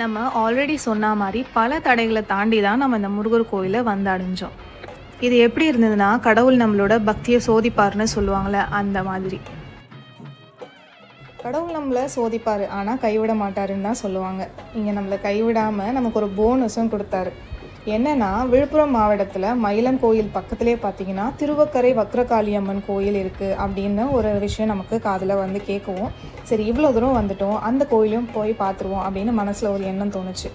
நம்ம ஆல்ரெடி சொன்ன மாரி பல தடைகள தாண்டி தான் நம்ம இந்த முருகர் கோயில வந்து அடைஞ்சோம். இது எப்படி இருந்ததுன்னா, கடவுள் நம்மளோட பக்திய சோதிப்பார்ன்னு சொல்லுவாங்கல்ல, அந்த மாதிரி. கடவுள் நம்மள சோதிப்பாரு. ஆனா கைவிட மாட்டாருன்னு தான் சொல்லுவாங்க. இங்க நம்மள கைவிடாம நமக்கு ஒரு போனஸும் குடுத்தாரு. என்னன்னா, விழுப்புரம் மாவட்டத்துல மயிலம் கோயில் பக்கத்திலேயே பார்த்தீங்கன்னா, திருவக்கரை வக்ரகாளி அம்மன் கோயில் இருக்கு அப்படின்னு ஒரு விஷயம் நமக்கு காதுல வந்து கேட்கவும், சரி இவ்வளோ தூரம் வந்துட்டோம், அந்த கோயிலும் போய் பார்த்துருவோம் அப்படின்னு மனசுல ஒரு எண்ணம் தோணுச்சு.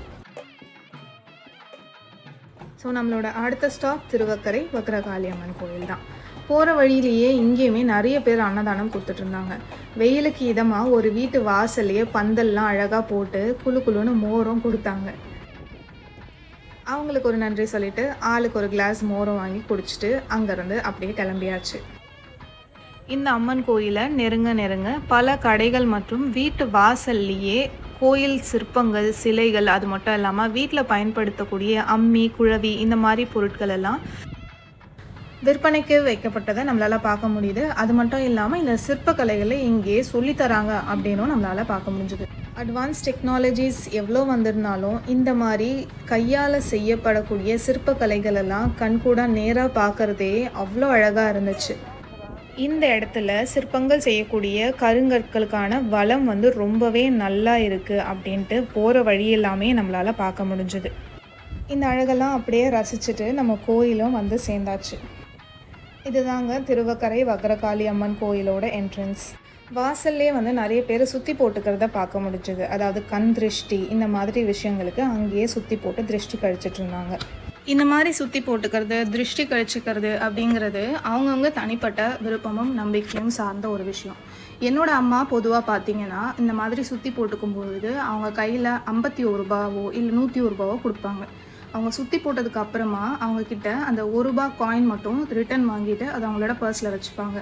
ஸோ நம்மளோட அடுத்த ஸ்டாப் திருவக்கரை வக்ரகாளி அம்மன் கோயில் தான். போகிற வழியிலேயே இங்கேயுமே நிறைய பேர் அன்னதானம் கொடுத்துட்ருந்தாங்க. வெயிலுக்கு இதமாக ஒரு வீட்டு வாசல்லையே பந்தல்லாம் அழகாக போட்டு குளு குளுன்னு மோரும் கொடுத்தாங்க. அவங்களுக்கு ஒரு நன்றி சொல்லிட்டு ஆளுக்கு ஒரு கிளாஸ் மோரும் வாங்கி குடிச்சிட்டு அங்கேருந்து அப்படியே கிளம்பியாச்சு. இந்த அம்மன் கோயிலை நெருங்க பல கடைகள் மற்றும் வீட்டு வாசல்லையே கோயில் சிற்பங்கள், சிலைகள், அது மட்டும் இல்லாமல் வீட்டில் பயன்படுத்தக்கூடிய அம்மி, குழவி இந்த மாதிரி பொருட்கள் எல்லாம் விற்பனைக்கு வைக்கப்பட்டதை நம்மளால் பார்க்க முடியுது. அது மட்டும் இல்லாமல் இந்த சிற்பக்கலைகளை இங்கே சொல்லித்தராங்க அப்படின்னும் நம்மளால் பார்க்க முடிஞ்சுது. அட்வான்ஸ் டெக்னாலஜிஸ் எவ்வளோ வந்திருந்தாலும் இந்த மாதிரி கையால் செய்யப்படக்கூடிய சிற்பக்கலைகள் எல்லாம் கண்கூட நேராக பார்க்குறதே அவ்வளோ அழகாக இருந்துச்சு. இந்த இடத்துல சிற்பங்கள் செய்யக்கூடிய கருங்கற்களுக்கான வளம் வந்து ரொம்பவே நல்லா இருக்குது அப்படின்ட்டு போகிற வழி எல்லாமே நம்மளால் பார்க்க முடிஞ்சுது. இந்த அழகெல்லாம் அப்படியே ரசிச்சுட்டு நம்ம கோயிலும் வந்து சேர்ந்தாச்சு. இதுதாங்க திருவக்கரை வக்ரகாளி அம்மன் கோயிலோட என்ட்ரன்ஸ். வாசல்லே வந்து நிறைய பேர் சுற்றி போட்டுக்கிறத பார்க்க முடிஞ்சுது. அதாவது கண் திருஷ்டி இந்த மாதிரி விஷயங்களுக்கு அங்கேயே சுற்றி போட்டு திருஷ்டி கழிச்சிட்டு இருந்தாங்க. இந்த மாதிரி சுற்றி போட்டுக்கிறது, திருஷ்டி கழிச்சிக்கிறது அப்படிங்கிறது அவங்கவுங்க தனிப்பட்ட விருப்பமும் நம்பிக்கையும் சார்ந்த ஒரு விஷயம். என்னோடய அம்மா பொதுவாக பார்த்திங்கன்னா இந்த மாதிரி சுற்றி போட்டுக்கும்பொழுது அவங்க கையில் 51 ரூபாவோ இல்லை 101 ரூபாவோ கொடுப்பாங்க. அவங்க சுற்றி போட்டதுக்கு அப்புறமா அவங்கக்கிட்ட அந்த 1 ரூபா காயின் மட்டும் ரிட்டன் வாங்கிட்டு அதை அவங்களோட பர்ஸில் வச்சுப்பாங்க.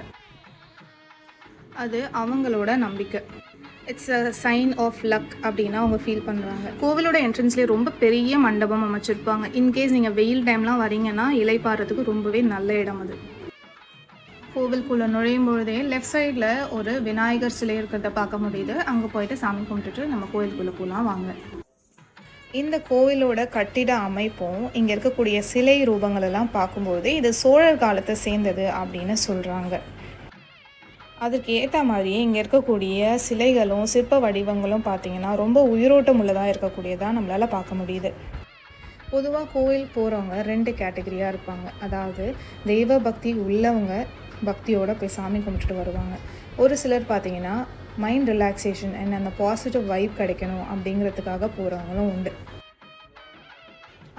அது அவங்களோட நம்பிக்கை. It's a sign of luck அப்படின்னு அவங்க ஃபீல் பண்ணுறாங்க. கோவிலோட என்ட்ரன்ஸ்லேயே ரொம்ப பெரிய மண்டபம் அமைச்சிருப்பாங்க. இன்கேஸ் நீங்கள் வெயில் டைம்லாம் வரீங்கன்னா இலைப்பாறதுக்கு ரொம்பவே நல்ல இடம் அது. கோவிலுக்குள்ளே நுழையும் பொழுதே லெஃப்ட் சைடில் ஒரு விநாயகர் சிலை இருக்கிறத பார்க்க முடியுது. அங்கே போயிட்டு சாமி கும்பிட்டுட்டு நம்ம கோவிலுக்குள்ளே போகலாம் வாங்க. இந்த கோவிலோட கட்டிட அமைப்பும் இங்கே இருக்கக்கூடிய சிலை ரூபங்கள் எல்லாம் பார்க்கும்போது இது சோழர் காலத்தை சேர்ந்தது அப்படின்னு சொல்கிறாங்க. அதுக்கு ஏற்ற மாதிரியே இங்கே இருக்கக்கூடிய சிலைகளும் சிற்ப வடிவங்களும் பார்த்திங்கன்னா ரொம்ப உயிரோட்டம் உள்ளதாக இருக்கக்கூடியதாக நம்மளால் பார்க்க முடியுது. பொதுவாக கோயில் போகிறவங்க 2 கேட்டகரியாக இருப்பாங்க. அதாவது தெய்வ பக்தி உள்ளவங்க பக்தியோடு போய் சாமி கும்பிட்டுட்டு வருவாங்க. ஒரு சிலர் பார்த்திங்கன்னா மைண்ட் ரிலாக்ஸேஷன் அண்ட் அந்த பாசிட்டிவ் வைப் கிடைக்கணும் அப்படிங்கிறதுக்காக போகிறவங்களும் உண்டு.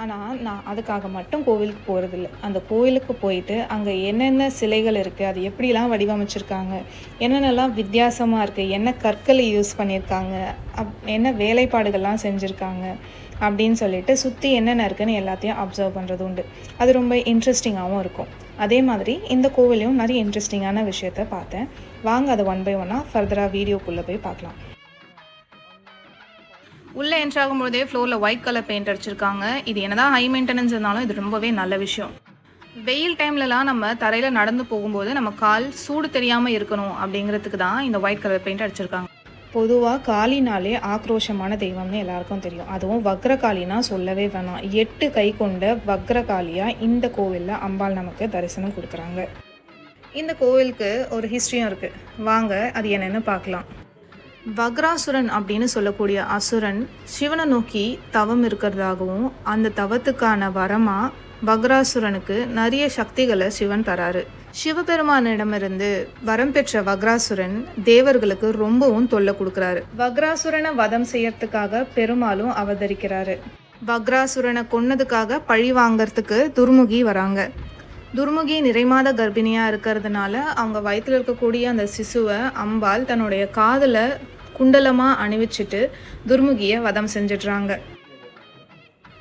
ஆனால் நான் அதுக்காக மட்டும் கோவிலுக்கு போகிறதில்ல. அந்த கோவிலுக்கு போயிட்டு அங்கே என்னென்ன சிலைகள் இருக்குது, அது எப்படிலாம் வடிவமைச்சிருக்காங்க, என்னென்னலாம் வித்தியாசமாக இருக்குது, என்ன கற்களை யூஸ் பண்ணியிருக்காங்க, என்ன வேலைப்பாடுகள்லாம் செஞ்சுருக்காங்க அப்படின்னு சொல்லிட்டு சுற்றி என்னென்ன இருக்குதுன்னு எல்லாத்தையும் அப்சர்வ் பண்ணுறது உண்டு. அது ரொம்ப இன்ட்ரெஸ்டிங்காகவும் இருக்கும். அதே மாதிரி இந்த கோவிலையும் நிறைய இன்ட்ரெஸ்டிங்கான விஷயத்த பார்த்தேன். வாங்க அதை 1 by 1 ஃபர்தராக வீடியோக்குள்ளே போய் பார்க்கலாம். உள்ளே என்ட்ராகும்போதே ஃப்ளோரில் ஒயிட் கலர் பெயிண்ட் அடிச்சிருக்காங்க. இது என்னதான் ஹை மெயின்டெனன்ஸ் இருந்தாலும் இது ரொம்பவே நல்ல விஷயம். வெயில் டைம்லலாம் நம்ம தரையில் நடந்து போகும்போது நம்ம கால் சூடு தெரியாமல் இருக்கணும் அப்படிங்கிறதுக்கு தான் இந்த ஒயிட் கலர் பெயிண்ட் அடிச்சிருக்காங்க. பொதுவாக காளினாலே ஆக்ரோஷமான தெய்வம்னு எல்லாருக்கும் தெரியும். அதுவும் வக்ரகாளினா சொல்லவே வேணாம். 8 கை கொண்ட வக்ரகாளியாக இந்த கோவிலில் அம்பாள் நமக்கு தரிசனம் கொடுக்குறாங்க. இந்த கோவிலுக்கு ஒரு ஹிஸ்ட்ரியும் இருக்குது. வாங்க அது என்னென்னு பார்க்கலாம். வக்ராசுரன் அப்படின்னு சொல்லக்கூடிய அசுரன் சிவனை நோக்கி தவம் இருக்கிறதாகவும் அந்த தவத்துக்கான வரமாக வக்ராசுரனுக்கு நிறைய சக்திகளை சிவன் தராரு. சிவபெருமானிடமிருந்து வரம் பெற்ற வக்ராசுரன் தேவர்களுக்கு ரொம்பவும் தொல்லை கொடுக்குறாரு. வக்ராசுரனை வதம் செய்யறதுக்காக பெருமாளும் அவதரிக்கிறாரு. வக்ராசுரனை கொன்னதுக்காக பழி வாங்கறதுக்கு துர்முகி வராங்க. துர்முகி நிறைமாத கர்ப்பிணியாக இருக்கிறதுனால அவங்க வயிற்றில் இருக்கக்கூடிய அந்த சிசுவை அம்பாள் தன்னுடைய காதில் குண்டலமாக அணிவிச்சிட்டு துர்முகியை வதம் செஞ்சிடுறாங்க.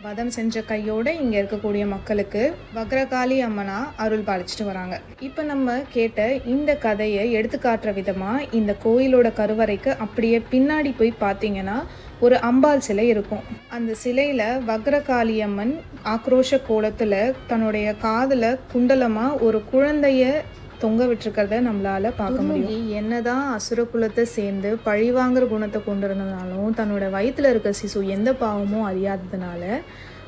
வதம் செஞ்ச கையோடு இங்கே இருக்கக்கூடிய மக்களுக்கு வக்ரகாளி அம்மனா அருள் பாலிச்சிட்டு வராங்க. இப்போ நம்ம கேட்ட இந்த கதையை எடுத்துக்காட்டுற விதமாக இந்த கோயிலோட கருவறைக்கு அப்படியே பின்னாடி போய் பார்த்தீங்கன்னா ஒரு அம்பாள் சிலை இருக்கும். அந்த சிலையில் வக்ரகாளி அம்மன் ஆக்ரோஷ கோலத்தில் தன்னுடைய காதில் குண்டலமாக ஒரு குழந்தைய தொங்க விட்டுருக்கிறத நம்மளால் பார்க்க முடியும். என்னதான் அசுர குலத்தை சேர்ந்து பழிவாங்கிற குணத்தை கொண்டு இருந்ததுனாலும் தன்னோட வயிற்றில் இருக்க சிசு எந்த பாவமும் அறியாததுனால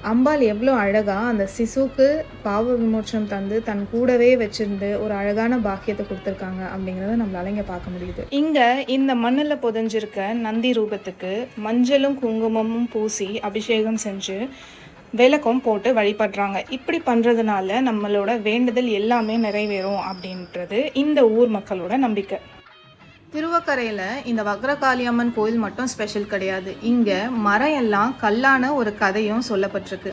அம்பாள் எவ்வளோ அழகாக அந்த சிசுக்கு பாவ விமோச்சனம் தந்து தன் கூடவே வச்சுருந்து ஒரு அழகான பாக்கியத்தை கொடுத்துருக்காங்க அப்படிங்கிறத நம்மளால இங்கே பார்க்க முடியுது. இங்கே இந்த மண்ணில் புதைஞ்சிருக்க நந்தி ரூபத்துக்கு மஞ்சளும் குங்குமமும் பூசி அபிஷேகம் செஞ்சு விளக்கம் போட்டு வழிபடுறாங்க. இப்படி பண்ணுறதுனால நம்மளோட வேண்டுதல் எல்லாமே நிறைவேறும் அப்படின்றது இந்த ஊர் மக்களோட நம்பிக்கை. திருவக்கரையில் இந்த வக்ரகாளியம்மன் கோயில் மட்டும் ஸ்பெஷல் கிடையாது. இங்கே மரம் எல்லாம் கல்லான ஒரு கதையும் சொல்லப்பட்டிருக்கு.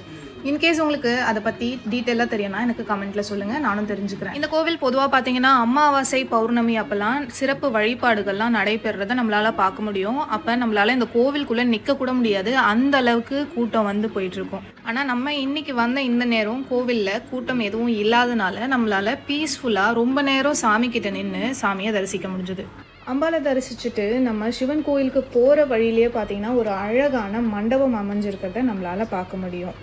இன்கேஸ் உங்களுக்கு அதை பற்றி டீட்டெயிலாக தெரியும்னா எனக்கு கமெண்ட்டில் சொல்லுங்கள், நானும் தெரிஞ்சுக்கிறேன். இந்த கோவில் பொதுவாக பார்த்தீங்கன்னா அமாவாசை பௌர்ணமி அப்போல்லாம் சிறப்பு வழிபாடுகள்லாம் நடைபெறதை நம்மளால் பார்க்க முடியும். அப்போ நம்மளால் இந்த கோவிலுக்குள்ளே நிற்கக்கூட முடியாது, அந்த அளவுக்கு கூட்டம் வந்து போயிட்டுருக்கும். ஆனால் நம்ம இன்றைக்கி வந்த இந்த நேரம் கோவிலில் கூட்டம் எதுவும் இல்லாதனால நம்மளால் பீஸ்ஃபுல்லாக ரொம்ப நேரம் சாமிக்கிட்ட நின்று சாமியை தரிசிக்க முடிஞ்சுது. அம்பாலை தரிசிச்சுட்டு நம்ம சிவன் கோயிலுக்கு போகிற வழியிலேயே பார்த்தீங்கன்னா ஒரு அழகான மண்டபம் அமைஞ்சிருக்கிறத நம்மளால் பார்க்க முடியும்.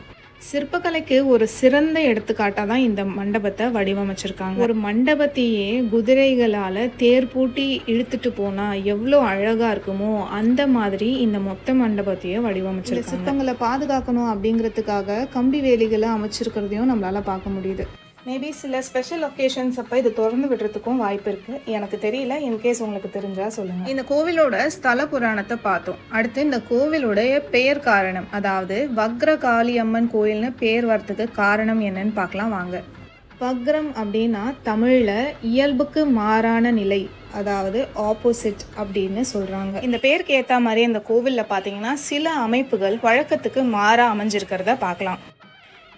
சிற்பக்கலைக்கு ஒரு சிறந்த எடுத்துக்காட்டாக தான் இந்த மண்டபத்தை வடிவமைச்சிருக்காங்க. ஒரு மண்டபத்தையே குதிரைகளால் தேர் பூட்டி இழுத்துட்டு போனால் எவ்வளோ அழகாக இருக்குமோ அந்த மாதிரி இந்த மொத்த மண்டபத்தையே வடிவமைச்சிருக்காங்க. சிற்பங்களை பாதுகாக்கணும் அப்படிங்கிறதுக்காக கம்பி வேலிகளை அமைச்சிருக்கிறதையும் நம்மளால் பார்க்க முடியுது. மேபி சில ஸ்பெஷல் ஒகேஷன்ஸ் அப்போ இது திறந்து விடுறதுக்கும் வாய்ப்பு இருக்குது, எனக்கு தெரியல. இன்கேஸ் உங்களுக்கு தெரிஞ்சால் சொல்லுங்கள். இந்த கோவிலோட ஸ்தல புராணத்தை பார்த்தோம். அடுத்து இந்த கோவிலுடைய பெயர் காரணம், அதாவது வக்ரகாளியம்மன் கோயில்னு பேர் வரத்துக்கு காரணம் என்னன்னு பார்க்கலாம் வாங்க. வக்ரம் அப்படின்னா தமிழில் இயல்புக்கு மாறான நிலை, அதாவது ஆப்போசிட் அப்படின்னு சொல்கிறாங்க. இந்த பேருக்கு ஏற்ற மாதிரி இந்த கோவிலில் பார்த்தீங்கன்னா சில அமைப்புகள் வழக்கத்துக்கு மாறாக அமைஞ்சிருக்கிறத பார்க்கலாம்.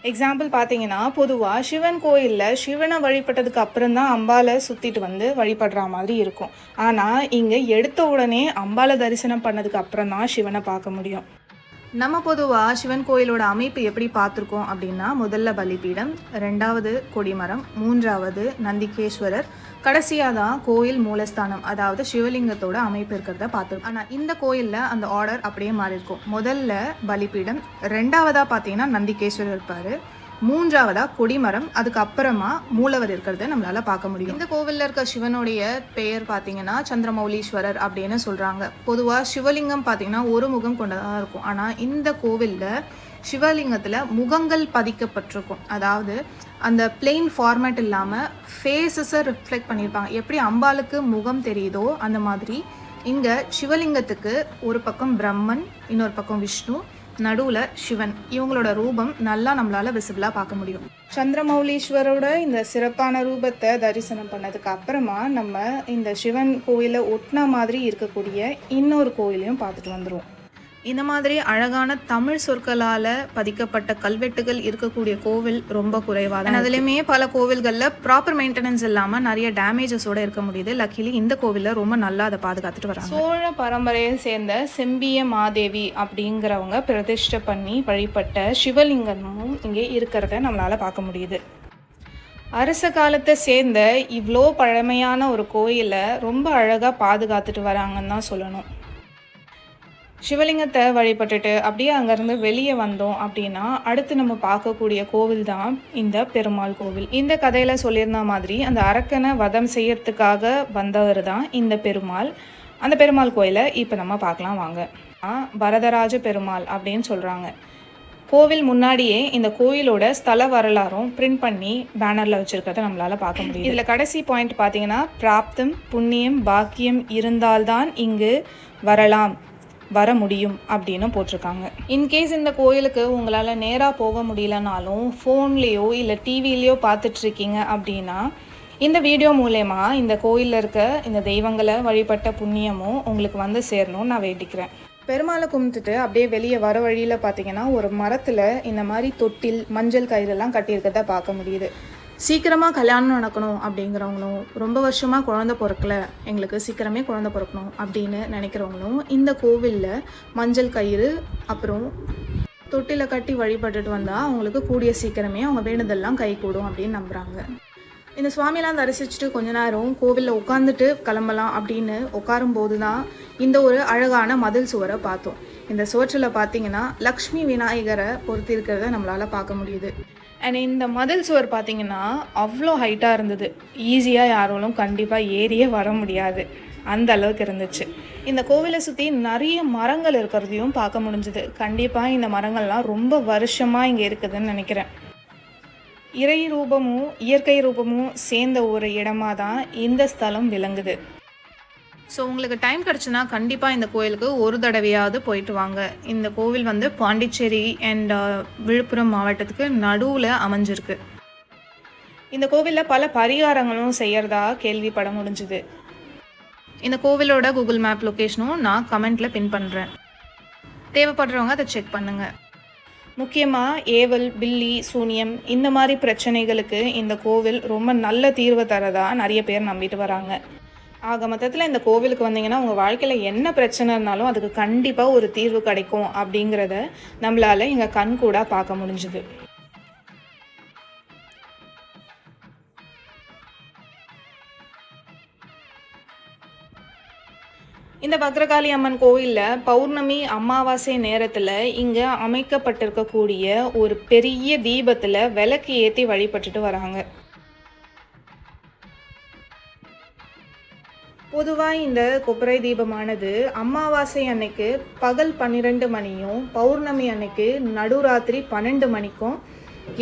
எக்ஸாம்பிள் பார்த்தீங்கன்னா பொதுவாக சிவன் கோயிலில் சிவனை வழிபட்டதுக்கு அப்புறம் தான் அம்பாலை சுற்றிட்டு வந்து வழிபடுற மாதிரி இருக்கும். ஆனால் இங்கே எடுத்த உடனே அம்பாலை தரிசனம் பண்ணதுக்கு அப்புறம் தான் சிவனை பார்க்க முடியும். நம்ம பொதுவாக சிவன் கோயிலோட அமைப்பு எப்படி பார்த்துருக்கோம் அப்படின்னா, முதல்ல பலிபீடம், ரெண்டாவது கொடிமரம், மூன்றாவது நந்திகேஸ்வரர், கடைசியாக தான் கோயில் மூலஸ்தானம், அதாவது சிவலிங்கத்தோட அமைப்பு இருக்கிறத பார்த்துருக்கோம். ஆனால் இந்த கோயிலில் அந்த ஆர்டர் அப்படியே மாறி இருக்கும். முதல்ல பலிபீடம், ரெண்டாவதாக பார்த்தீங்கன்னா நந்திகேஸ்வரர் இருப்பார், மூன்றாவதாக கொடிமரம், அதுக்கப்புறமா மூலவர் இருக்கிறத நம்மளால் பார்க்க முடியும். இந்த கோவிலில் இருக்க சிவனுடைய பெயர் பார்த்தீங்கன்னா சந்திரமௌலீஸ்வரர் அப்படின்னு சொல்கிறாங்க. பொதுவாக சிவலிங்கம் பார்த்தீங்கன்னா ஒரு முகம் கொண்டதாக இருக்கும். ஆனால் இந்த கோவிலில் சிவலிங்கத்தில் முகங்கள் பதிக்கப்பட்டிருக்கும். அதாவது அந்த பிளெயின் ஃபார்மேட் இல்லாமல் ஃபேஸஸை ரிஃப்ளெக்ட் பண்ணியிருப்பாங்க. எப்படி அம்பாளுக்கு முகம் தெரியுதோ அந்த மாதிரி இங்கே சிவலிங்கத்துக்கு ஒரு பக்கம் பிரம்மன், இன்னொரு பக்கம் விஷ்ணு, நடுவில் சிவன், இவங்களோட ரூபம் நல்லா நம்மளால் விசிபிளாக பார்க்க முடியும். சந்திரமௌலீஸ்வரோட இந்த சிறப்பான ரூபத்தை தரிசனம் பண்ணதுக்கு அப்புறமா நம்ம இந்த சிவன் கோயிலை ஒட்டின மாதிரி இருக்கக்கூடிய இன்னொரு கோயிலையும் பார்த்துட்டு வந்துடுவோம். இந்த மாதிரி அழகான தமிழ் சொற்களால் பதிக்கப்பட்ட கல்வெட்டுகள் இருக்கக்கூடிய கோவில் ரொம்ப குறைவாக. அதுலேயுமே பல கோவில்களில் ப்ராப்பர் மெயின்டெனன்ஸ் இல்லாமல் நிறைய டேமேஜஸோடு இருக்க முடியுது. லக்கிலி இந்த கோவிலில் ரொம்ப நல்லா அதை பாதுகாத்துட்டு வராங்க. சோழ பரம்பரையை சேர்ந்த செம்பிய மாதேவி அப்படிங்கிறவங்க பிரதிஷ்டை பண்ணி வழிபட்ட சிவலிங்கமும் இங்கே இருக்கிறத நம்மளால் பார்க்க முடியுது. அரச காலத்தை சேர்ந்த இவ்வளோ பழமையான ஒரு கோயிலை ரொம்ப அழகாக பாதுகாத்துட்டு வராங்கன்னு தான் சொல்லணும். சிவலிங்கத்தை வழிபட்டுட்டு அப்படியே அங்கேருந்து வெளியே வந்தோம் அப்படின்னா அடுத்து நம்ம பார்க்கக்கூடிய கோவில் தான் இந்த பெருமாள் கோவில். இந்த கதையில் சொல்லியிருந்த மாதிரி அந்த அரக்கனை வதம் செய்யறதுக்காக வந்தவர் தான் இந்த பெருமாள். அந்த பெருமாள் கோயிலை இப்போ நம்ம பார்க்கலாம் வாங்க. வரதராஜ பெருமாள் அப்படின்னு சொல்கிறாங்க. கோவில் முன்னாடியே இந்த கோயிலோட ஸ்தல வரலாறும் பிரிண்ட் பண்ணி பேனரில் வச்சுருக்கிறத நம்மளால் பார்க்க முடியும். இதில் கடைசி பாயிண்ட் பார்த்தீங்கன்னா, பிராப்தம் புண்ணியம் பாக்கியம் இருந்தால்தான் இங்கு வர முடியும் அப்படின்னு போட்டிருக்காங்க. இன்கேஸ் இந்த கோயிலுக்கு உங்களால் நேராக போக முடியலனாலும் ஃபோன்லேயோ இல்லை டிவிலேயோ பார்த்துட்ருக்கீங்க அப்படின்னா இந்த வீடியோ மூலமா இந்த கோயிலில் இருக்க இந்த தெய்வங்களை வழிபட்ட புண்ணியமும் உங்களுக்கு வந்து சேரணும்னு நான் வேண்டிக்கிறேன். பெருமாளை கும்பிட்டுட்டு அப்படியே வெளியே வர வழியில் பார்த்தீங்கன்னா ஒரு மரத்தில் இந்த மாதிரி தொட்டில் மஞ்சள் கயிறெல்லாம் கட்டியிருக்கிறத பார்க்க முடியுது. சீக்கிரமாக கல்யாணம் நடக்கணும் அப்படிங்கிறவங்களும், ரொம்ப வருஷமாக குழந்தை பிறக்கல, எங்களுக்கு சீக்கிரமே குழந்தை பிறக்கணும் அப்படின்னு நினைக்கிறவங்களும் இந்த கோவிலில் மஞ்சள் கயிறு அப்புறம் தொட்டியில் கட்டி வழிபட்டுட்டு வந்தால் அவங்களுக்கு கூடிய சீக்கிரமே அவங்க வேண்டுதெல்லாம் கை கூடும் அப்படின்னு நம்புகிறாங்க. இந்த சுவாமியெல்லாம் தரிசிச்சுட்டு கொஞ்ச நேரம் கோவிலில் உட்காந்துட்டு கிளம்பலாம் அப்படின்னு உட்காரும்போது தான் இந்த ஒரு அழகான மதில் சுவரை பார்த்தோம். இந்த சுவற்றில் பார்த்தீங்கன்னா லக்ஷ்மி விநாயகரை பொறுத்து இருக்கிறத நம்மளால் பார்க்க முடியுது. அண்ட் இந்த மதில் சுவர் பார்த்தீங்கன்னா அவ்வளோ ஹைட்டாக இருந்தது. ஈஸியாக யாராலும் கண்டிப்பாக ஏறியே வர முடியாது, அந்த அளவுக்கு இருந்துச்சு. இந்த கோவிலை சுற்றி நிறைய மரங்கள் இருக்கிறதையும் பார்க்க முடிஞ்சுது. கண்டிப்பாக இந்த மரங்கள்லாம் ரொம்ப வருஷமாக இங்கே இருக்குதுன்னு நினைக்கிறேன். இறை ரூபமும் இயற்கை ரூபமும் சேர்ந்த ஒரு இடமா தான் இந்த ஸ்தலம் விளங்குது. ஸோ உங்களுக்கு டைம் கிடச்சுன்னா கண்டிப்பாக இந்த கோயிலுக்கு ஒரு தடவையாவது போயிட்டு வாங்க. இந்த கோவில் வந்து பாண்டிச்சேரி அண்ட் விழுப்புரம் மாவட்டத்துக்கு நடுவில் அமைஞ்சிருக்கு. இந்த கோவிலில் பல பரிகாரங்களும் செய்கிறதா கேள்விப்பட முடிஞ்சுது. இந்த கோவிலோட கூகுள் மேப் லொக்கேஷனும் நான் கமெண்ட்டில் பின் பண்ணுறேன். தேவைப்படுறவங்க அதை செக் பண்ணுங்கள். முக்கியமாக ஏவல், பில்லி, சூனியம் இந்த மாதிரி பிரச்சனைகளுக்கு இந்த கோவில் ரொம்ப நல்ல தீர்வு தரதா நிறைய பேர் நம்பிட்டு வராங்க. ஆக மொத்தத்தில் இந்த கோவிலுக்கு வந்தீங்கன்னா உங்கள் வாழ்க்கையில் என்ன பிரச்சனை இருந்தாலும் அதுக்கு கண்டிப்பாக ஒரு தீர்வு கிடைக்கும் அப்படிங்கிறத நம்மளால் எங்கள் கண் கூட பார்க்க முடிஞ்சுது. இந்த பத்ரகாளி அம்மன் கோவிலில் பௌர்ணமி அமாவாசை நேரத்தில் இங்கே அமைக்கப்பட்டிருக்கக்கூடிய ஒரு பெரிய தீபத்தில் விளக்கு ஏற்றி வழிபட்டுட்டு வராங்க. பொதுவாக இந்த கொப்பரை தீபமானது அமாவாசை அன்னைக்கு பகல் 12 மணியும் பௌர்ணமி அன்னைக்கு நடுராத்திரி 12 மணிக்கும்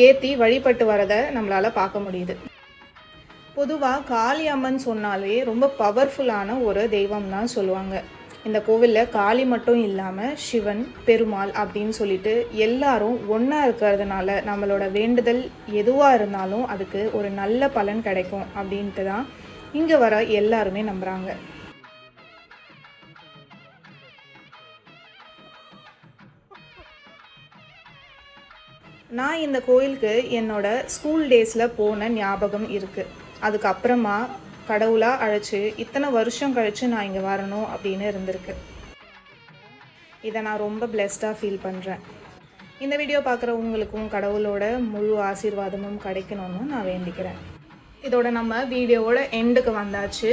ஏற்றி வழிபட்டு வரதை நம்மளால் பார்க்க முடியுது. பொதுவாக காளி அம்மன் சொன்னாலே ரொம்ப பவர்ஃபுல்லான ஒரு தெய்வம் தான் சொல்லுவாங்க. இந்த கோவிலில் காளி மட்டும் இல்லாமல் சிவன், பெருமாள் அப்படின்னு சொல்லிட்டு எல்லாரும் ஒன்றா இருக்கிறதுனால நம்மளோட வேண்டுதல் எதுவாக இருந்தாலும் அதுக்கு ஒரு நல்ல பலன் கிடைக்கும் அப்படின்ட்டு தான் இங்கே வர எல்லாருமே நம்புகிறாங்க. நான் இந்த கோயிலுக்கு என்னோட ஸ்கூல் டேஸில் போன ஞாபகம் இருக்குது. அதுக்கப்புறமா கடவுளாக அழைச்சி இத்தனை வருஷம் கழித்து நான் இங்கே வரணும் அப்படின்னு இருந்திருக்கு. இதை நான் ரொம்ப பிளெஸ்டாக ஃபீல் பண்ணுறேன். இந்த வீடியோ பார்க்குற உங்களுக்கும் கடவுளோட முழு ஆசீர்வாதமும் கிடைக்கணும்னு நான் வேண்டிக்கிறேன். இதோட நம்ம வீடியோவோட எண்டுக்கு வந்தாச்சு.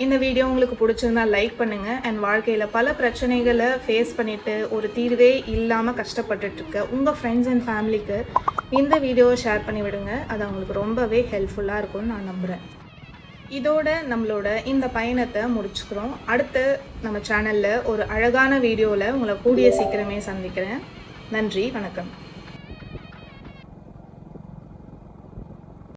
இந்த வீடியோ உங்களுக்கு பிடிச்சிருந்தா லைக் பண்ணுங்கள். அண்ட் வாழ்க்கையில் பல பிரச்சனைகளை ஃபேஸ் பண்ணிவிட்டு ஒரு தீர்வே இல்லாமல் கஷ்டப்பட்டுட்ருக்க உங்கள் ஃப்ரெண்ட்ஸ் அண்ட் ஃபேமிலிக்கு இந்த வீடியோவை ஷேர் பண்ணி விடுங்க. அது அவங்களுக்கு ரொம்பவே ஹெல்ப்ஃபுல்லாக இருக்கும்னு நான் நம்புகிறேன். இதோட நம்மளோட இந்த பயணத்தை முடிச்சுக்கிறோம். அடுத்து நம்ம சேனலில் ஒரு அழகான வீடியோவில் உங்களை கூடிய சீக்கிரமே சந்திக்கிறேன். நன்றி, வணக்கம்.